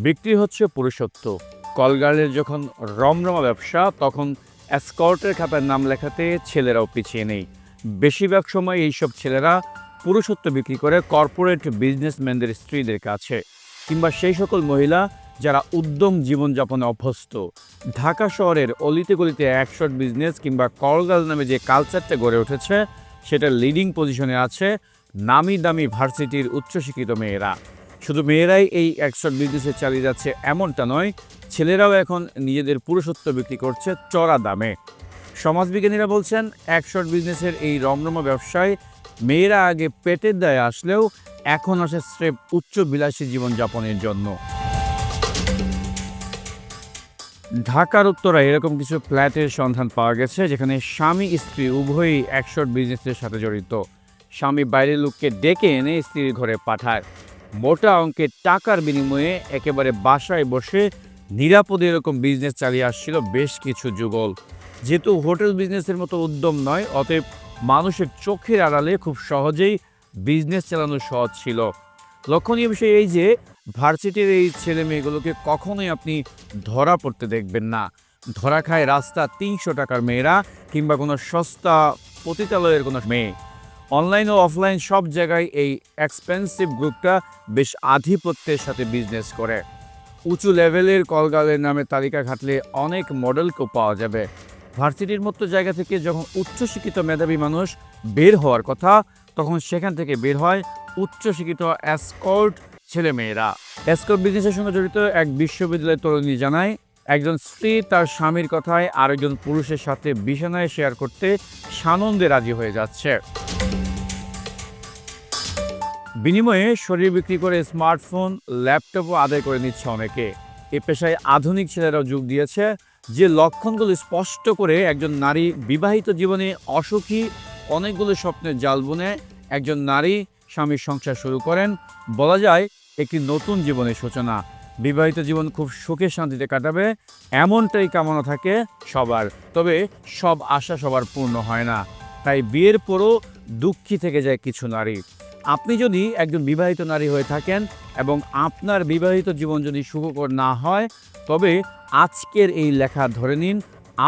বিক্রি হচ্ছে পুরুষত্ব। কলগার্লের যখন রমরমা ব্যবসা, তখন এসকর্টের খাতায় নাম লেখাতে ছেলেরাও পিছিয়ে নেই। বেশিরভাগ সময় এইসব ছেলেরা পুরুষত্ব বিক্রি করে কর্পোরেট বিজনেসম্যানদের স্ত্রীদের কাছে, কিংবা সেই সকল মহিলা যারা উদ্যম জীবনযাপনে অভ্যস্ত। ঢাকা শহরের অলিতে গলিতে একশট বিজনেস কিংবা কলগার্ল নামে যে কালচারটা গড়ে উঠেছে, সেটা লিডিং পজিশনে আছে নামি দামি ভার্সিটির উচ্চশিক্ষিত মেয়েরা। শুধু মেয়েরাই এই একশট বিজনেসে চালিয়ে যাচ্ছে এমনটা নয়, ছেলেরাও এখন নিজেদের পুরুষত্ব বিক্রি করছে চড়া দামে। সমাজবিজ্ঞানীরা বলছেন, একশট বিজনেসের এই রমরমা ব্যবসায় মেয়েরা আগে পেটের দায়ে আসলেও এখন আসে স্রেফ উচ্চ বিলাসী জীবনযাপনের জন্য। ঢাকার উত্তরায় এরকম কিছু ফ্ল্যাটের সন্ধান পাওয়া গেছে, যেখানে স্বামী স্ত্রী উভয়ই একশট বিজনেসের সাথে জড়িত। স্বামী বাইরের লোককে ডেকে এনে স্ত্রীর ঘরে পাঠায়। মোটা অঙ্কের টাকার বিনিময়ে একেবারে বাসায় বসে নিরাপদে এরকম বিজনেস চালিয়ে আসছিল বেশ কিছু যুগল। যেহেতু হোটেল বিজনেসের মতো উদ্যম নয়, অতএব মানুষের চোখের আড়ালে খুব সহজেই বিজনেস চালানো সহজ ছিল। লক্ষণীয় বিষয় এই যে, ভার্সিটির এই ছেলে মেয়েগুলোকে কখনোই আপনি ধরা পড়তে দেখবেন না। ধরা খায় রাস্তা ৩০০ টাকার মেয়েরা, কিংবা কোনো সস্তা পতিতালয়ের কোনো মেয়ে। অনলাইন ও অফলাইন সব জায়গায় এই এক্সপেন্সিভ গ্রুপটা বেশ আধিপত্যের সাথে বিজনেস করে। উঁচু লেভেলের কলগার্লের নামে তালিকা ঘাটলে অনেক মডেলকেও পাওয়া যাবে। ভার্সিটির মতো জায়গা থেকে যখন উচ্চশিক্ষিত মেধাবী মানুষ বের হওয়ার কথা, তখন সেখান থেকে বের হয় উচ্চশিক্ষিত এসকর্ট ছেলেমেয়েরা। এসকর্ট বিজনেসের সঙ্গে জড়িত এক বিশ্ববিদ্যালয়ের তরুণী জানায়, একজন স্ত্রী তার স্বামীর কথায় আরেকজন পুরুষের সাথে বিছানায় শেয়ার করতে সানন্দে রাজি হয়ে যাচ্ছে। বিনিময়ে শরীর বিক্রি করে স্মার্টফোন, ল্যাপটপও আদায় করে নিচ্ছে অনেকে। এ পেশায় আধুনিক ছেলেরাও যোগ দিয়েছে। যে লক্ষণগুলো স্পষ্ট করে একজন নারী বিবাহিত জীবনে অসুখী, অনেকগুলো স্বপ্নের জাল বুনে একজন নারী স্বামীর সংসার শুরু করেন, বলা যায় একটি নতুন জীবনের সূচনা। বিবাহিত জীবন খুব সুখে শান্তিতে কাটাবে এমনটাই কামনা থাকে সবার। তবে সব আশা সবার পূর্ণ হয় না, তাই বিয়ের পরও দুঃখী থেকে যায় কিছু নারী। আপনি যদি একজন বিবাহিত নারী হয়ে থাকেন এবং আপনার বিবাহিত জীবন যদি সুখকর না হয়, তবে আজকের এই লেখা ধরে নিন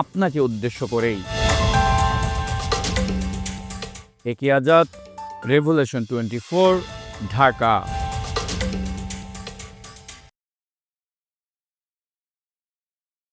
আপনাকে উদ্দেশ্য করেই। একি আজাদ, রেভলিউশন 24, ঢাকা।